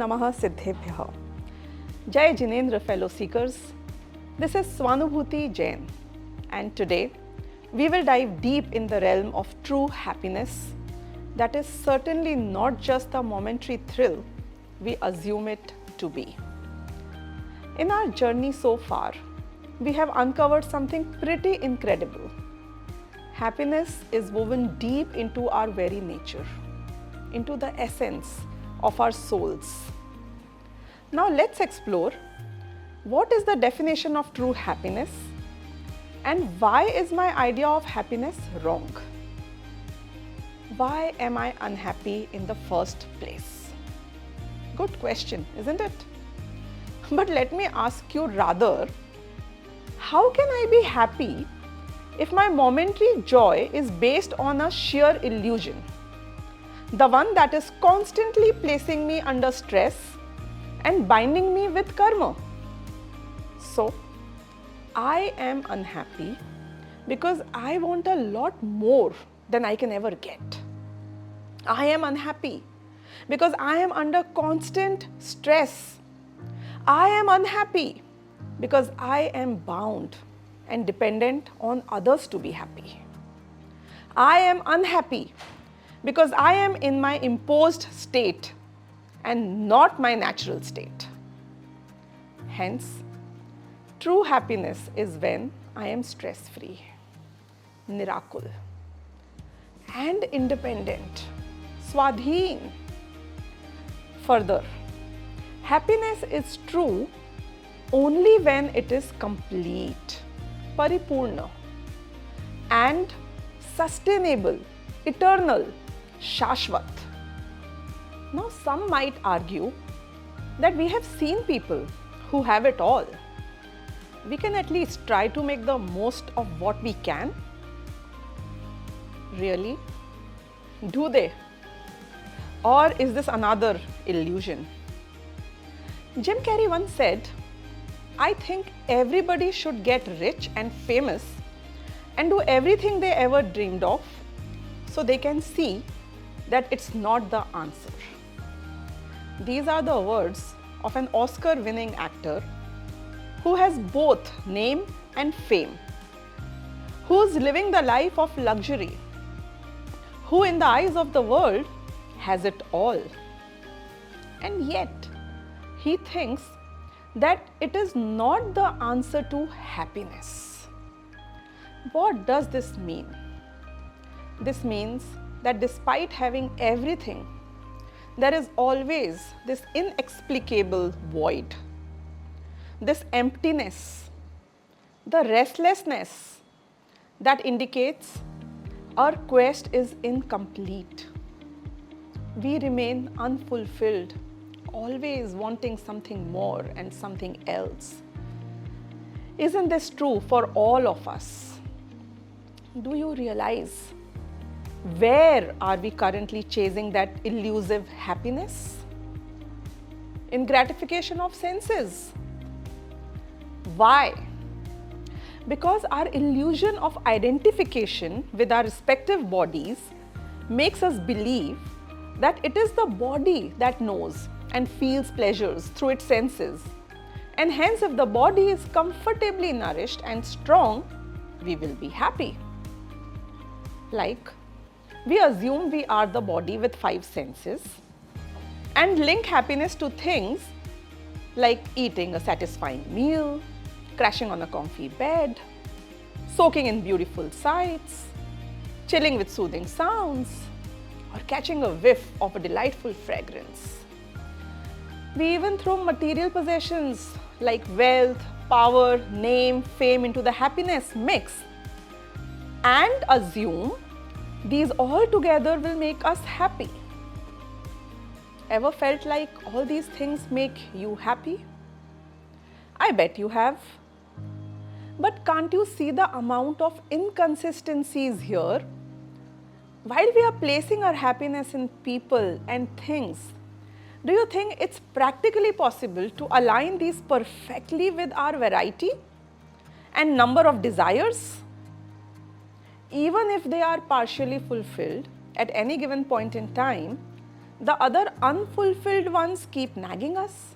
Namaha Siddhebhyah. Jai Jinendra fellow seekers. This is Swanubhuti Jain, and today we will dive deep in the realm of true happiness that is certainly not just the momentary thrill we assume it to be. In our journey so far, we have uncovered something pretty incredible. Happiness is woven deep into our very nature, into the essence of our souls. Now let's explore what is the definition of true happiness and why is my idea of happiness wrong? Why am I unhappy in the first place? Good question, isn't it? But let me ask you rather, how can I be happy if my momentary joy is based on a sheer illusion? The one that is constantly placing me under stress and binding me with karma. So, I am unhappy because I want a lot more than I can ever get. I am unhappy because I am under constant stress. I am unhappy because I am bound and dependent on others to be happy. I am unhappy because I am in my imposed state and not my natural state. Hence, true happiness is when I am stress-free, nirakul, and independent, swadheen. Further, happiness is true only when it is complete, paripurna, and sustainable, eternal, shashvat. Now some might argue that we have seen people who have it all. We can at least try to make the most of what we can. Really? Do they? Or is this another illusion? Jim Carrey once said, I think everybody should get rich and famous and do everything they ever dreamed of so they can see that it's not the answer. These are the words of an Oscar-winning actor who has both name and fame, who's living the life of luxury, who in the eyes of the world has it all. And yet, he thinks that it is not the answer to happiness. What does this mean? This means that despite having everything, there is always this inexplicable void, this emptiness, the restlessness that indicates our quest is incomplete. We remain unfulfilled, always wanting something more and something else. Isn't this true for all of us? Do you realize where are we currently chasing that elusive happiness? In gratification of senses. Why? Because our illusion of identification with our respective bodies makes us believe that it is the body that knows and feels pleasures through its senses. And hence, if the body is comfortably nourished and strong, we will be happy. Like, we assume we are the body with 5 senses and link happiness to things like eating a satisfying meal, crashing on a comfy bed, soaking in beautiful sights, chilling with soothing sounds, or catching a whiff of a delightful fragrance. We even throw material possessions like wealth, power, name, fame into the happiness mix and assume these all together will make us happy. Ever felt like all these things make you happy? I bet you have. But can't you see the amount of inconsistencies here? While we are placing our happiness in people and things, do you think it's practically possible to align these perfectly with our variety and number of desires? Even if they are partially fulfilled at any given point in time, the other unfulfilled ones keep nagging us.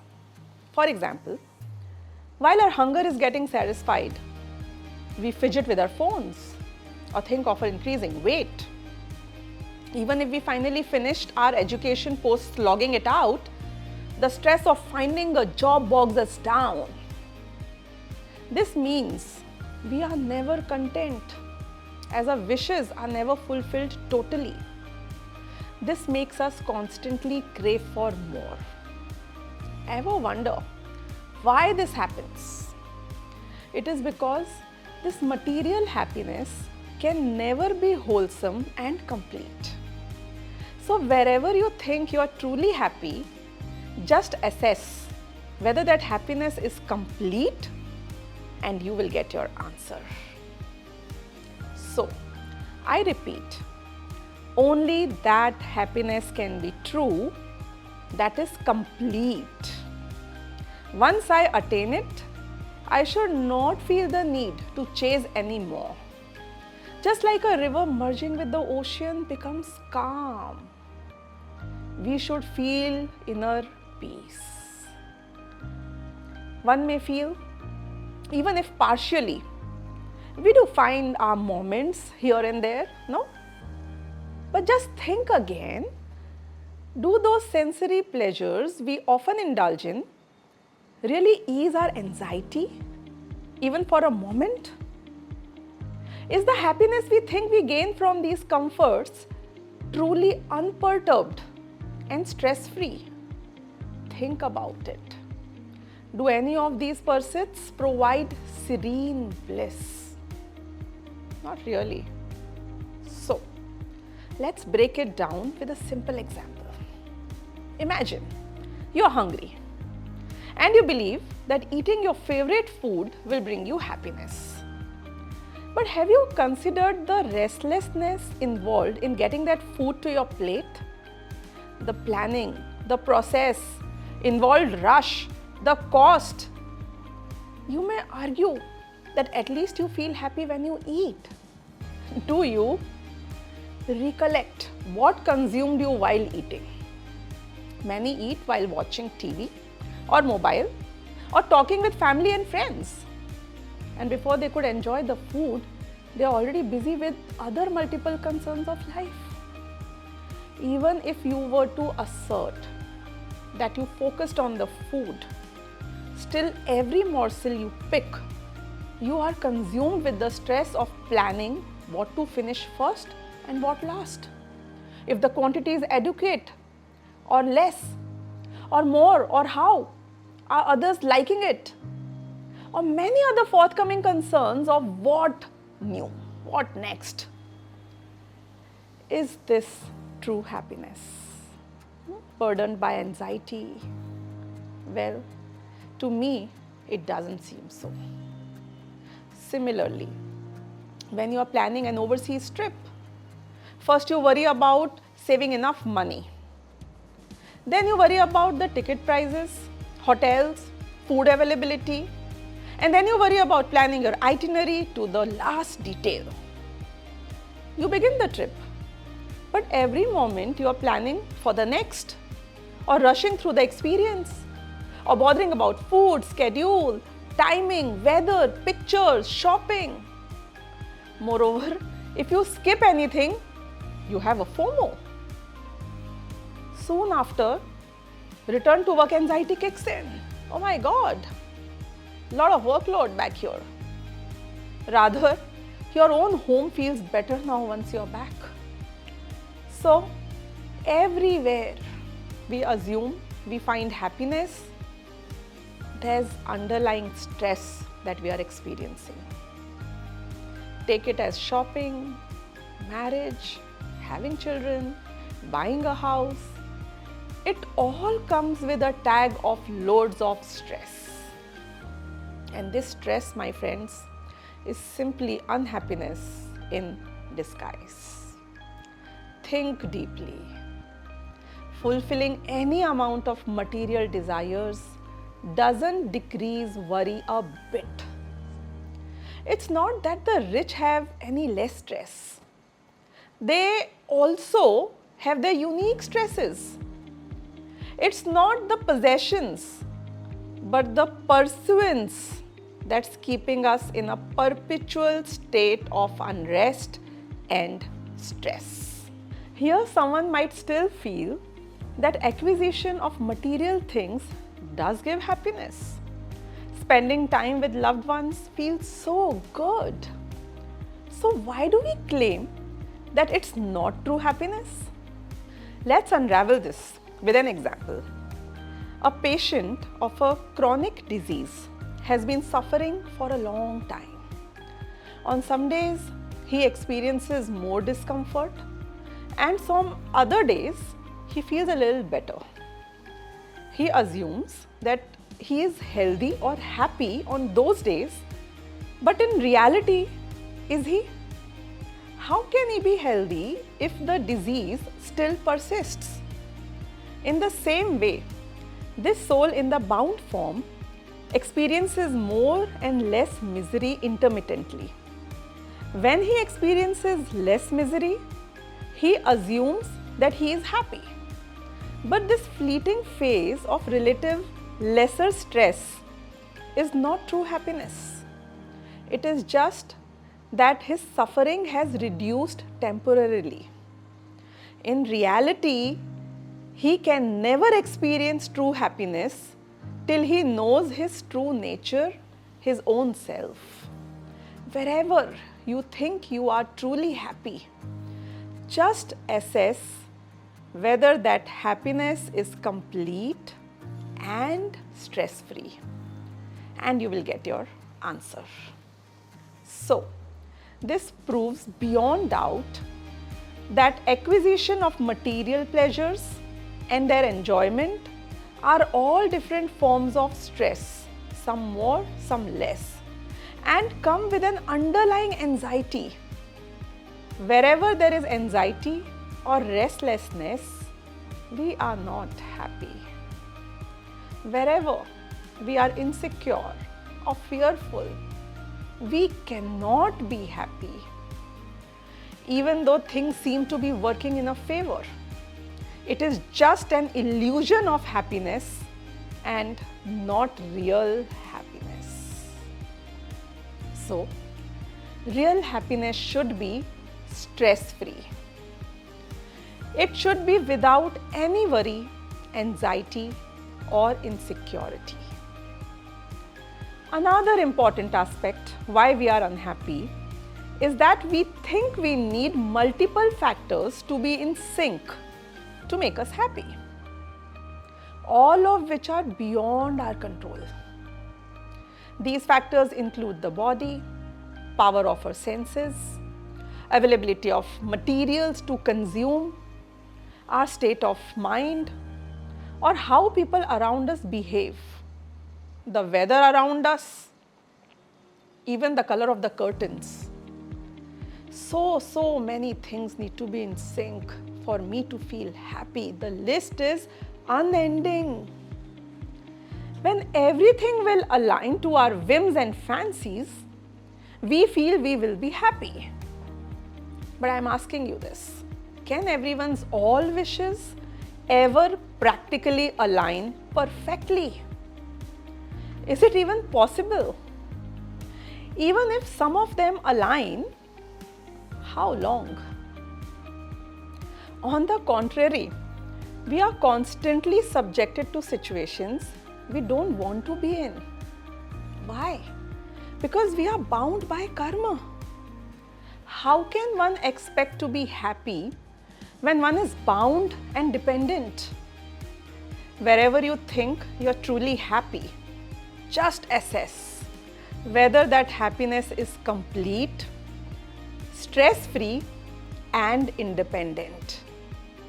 For example, while our hunger is getting satisfied, we fidget with our phones or think of our increasing weight. Even if we finally finished our education post logging it out, the stress of finding a job bogs us down. This means we are never content, as our wishes are never fulfilled totally. This makes us constantly crave for more. Ever wonder why this happens? It is because this material happiness can never be wholesome and complete. So wherever you think you are truly happy, just assess whether that happiness is complete and you will get your answer. So, I repeat, only that happiness can be true that is complete. Once I attain it, I should not feel the need to chase any more. Just like a river merging with the ocean becomes calm, we should feel inner peace. One may feel, even if partially, we do find our moments here and there, no? But just think again, do those sensory pleasures we often indulge in really ease our anxiety, even for a moment? Is the happiness we think we gain from these comforts truly unperturbed and stress-free? Think about it. Do any of these pursuits provide serene bliss? Not really. So, let's break it down with a simple example. Imagine you're hungry and you believe that eating your favorite food will bring you happiness. But have you considered the restlessness involved in getting that food to your plate? The planning, the process, involved rush, the cost. You may argue that at least you feel happy when you eat. Do you? Recollect what consumed you while eating. Many eat while watching TV or mobile or talking with family and friends. And before they could enjoy the food, they are already busy with other multiple concerns of life. Even if you were to assert that you focused on the food, still every morsel you pick, you are consumed with the stress of planning what to finish first and what last. If the quantity is adequate or less or more or how, are others liking it? Or many other forthcoming concerns of what new, what next. Is this true happiness? Burdened by anxiety? Well, to me, it doesn't seem so. Similarly, when you are planning an overseas trip, first you worry about saving enough money. Then you worry about the ticket prices, hotels, food availability, and then you worry about planning your itinerary to the last detail. You begin the trip, but every moment you are planning for the next, or rushing through the experience, or bothering about food, schedule, timing, weather, pictures, shopping. Moreover, if you skip anything, you have a FOMO. Soon after, return to work anxiety kicks in. Oh my God, lot of workload back here. Rather, your own home feels better now once you're back. So, everywhere we assume we find happiness, there's underlying stress that we are experiencing. Take it as shopping, marriage, having children, buying a house. It all comes with a tag of loads of stress. And this stress, my friends, is simply unhappiness in disguise. Think deeply. Fulfilling any amount of material desires doesn't decrease worry a bit. It's not that the rich have any less stress. They also have their unique stresses. It's not the possessions, but the pursuance that's keeping us in a perpetual state of unrest and stress. Here, someone might still feel that acquisition of material things does give happiness. Spending time with loved ones feels so good. So, why do we claim that it's not true happiness? Let's unravel this with an example. A patient of a chronic disease has been suffering for a long time. On some days, he experiences more discomfort, and some other days, he feels a little better. He assumes that he is healthy or happy on those days, but in reality, is he? How can he be healthy if the disease still persists? In the same way, this soul in the bound form experiences more and less misery intermittently. When he experiences less misery, he assumes that he is happy. But this fleeting phase of relative lesser stress is not true happiness. It is just that his suffering has reduced temporarily. In reality, he can never experience true happiness till he knows his true nature, his own self. Wherever you think you are truly happy, just assess whether that happiness is complete and stress-free, and you will get your answer. So, this proves beyond doubt that acquisition of material pleasures and their enjoyment are all different forms of stress, some more, some less, and come with an underlying anxiety. Wherever there is anxiety or restlessness, we are not happy. Wherever we are insecure or fearful, we cannot be happy, even though things seem to be working in our favor. It is just an illusion of happiness and not real happiness. So, real happiness should be stress-free. It should be without any worry, anxiety, or insecurity. Another important aspect why we are unhappy is that we think we need multiple factors to be in sync to make us happy, all of which are beyond our control. These factors include the body, power of our senses, availability of materials to consume, our state of mind, or how people around us behave, the weather around us, even the color of the curtains. So many things need to be in sync for me to feel happy. The list is unending. When everything will align to our whims and fancies, we feel we will be happy. But I am asking you this, can everyone's all wishes ever practically align perfectly? Is it even possible? Even if some of them align, how long? On the contrary, we are constantly subjected to situations we don't want to be in. Why? Because we are bound by karma. How can one expect to be happy when one is bound and dependent? Wherever you think you are truly happy, just assess whether that happiness is complete, stress-free, and independent,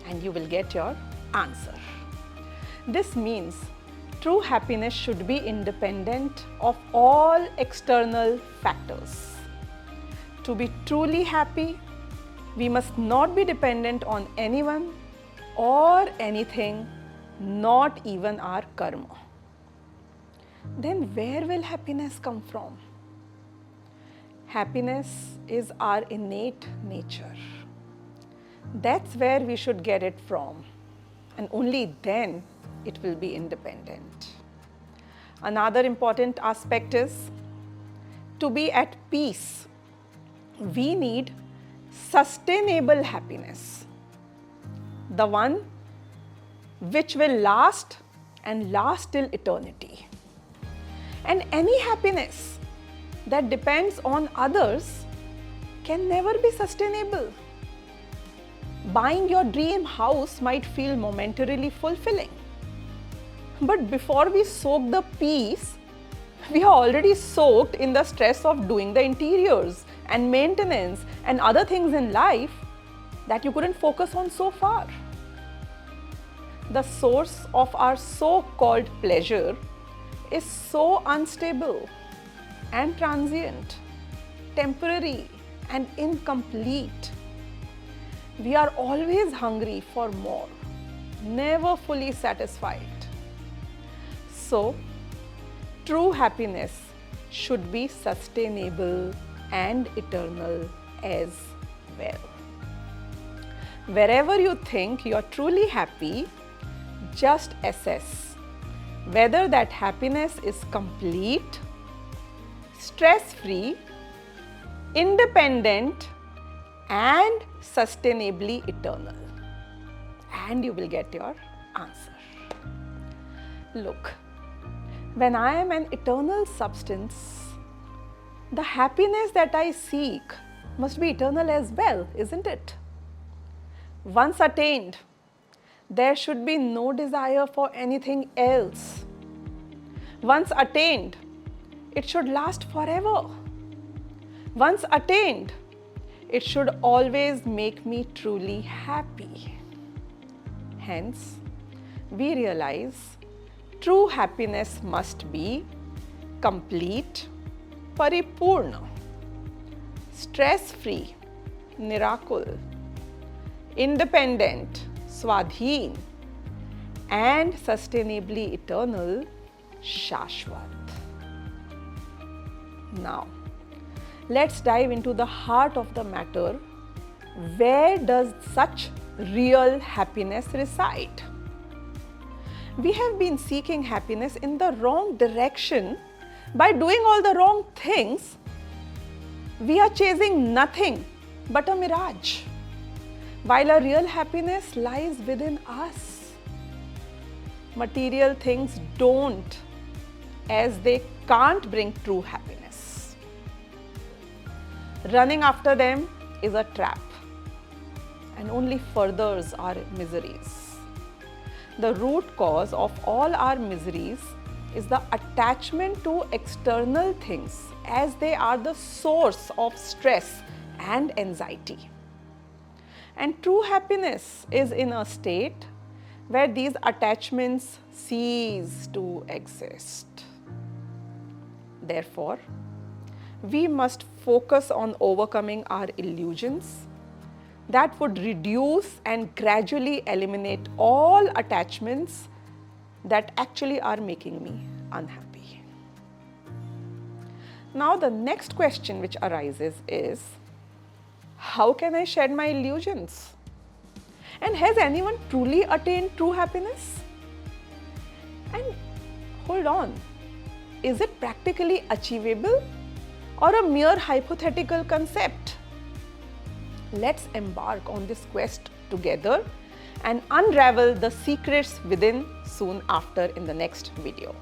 and you will get your answer. This means true happiness should be independent of all external factors. To be truly happy, we must not be dependent on anyone or anything, not even our karma. Then where will happiness come from? Happiness is our innate nature. That's where we should get it from. and only then it will be independent. Another important aspect is to be at peace. We need sustainable happiness, the one which will last and last till eternity. And any happiness that depends on others can never be sustainable. Buying your dream house might feel momentarily fulfilling, but before we soak the peace, we are already soaked in the stress of doing the interiors and maintenance and other things in life that you couldn't focus on so far. The source of our so-called pleasure is so unstable and transient, temporary and incomplete. We are always hungry for more, never fully satisfied. So, true happiness should be sustainable and eternal as well. Wherever you think you are truly happy, just assess whether that happiness is complete, stress-free, independent, and sustainably eternal. And you will get your answer. Look, when I am an eternal substance, the happiness that I seek must be eternal as well, isn't it? Once attained, there should be no desire for anything else. Once attained, it should last forever. Once attained, it should always make me truly happy. Hence, we realize true happiness must be complete, paripurna, stress-free, nirakul, independent, swadheen, and sustainably eternal, shashvat. Now, let's dive into the heart of the matter. Where does such real happiness reside? We have been seeking happiness in the wrong direction by doing all the wrong things. We are chasing nothing but a mirage, while a real happiness lies within us. Material things don't, as they can't bring true happiness. Running after them is a trap and only furthers our miseries. The root cause of all our miseries is the attachment to external things, as they are the source of stress and anxiety. And true happiness is in a state where these attachments cease to exist. Therefore, we must focus on overcoming our illusions that would reduce and gradually eliminate all attachments that actually are making me unhappy. Now, the next question which arises is, how can I shed my illusions? And has anyone truly attained true happiness? And hold on, is it practically achievable or a mere hypothetical concept? Let's embark on this quest together and unravel the secrets within soon after in the next video.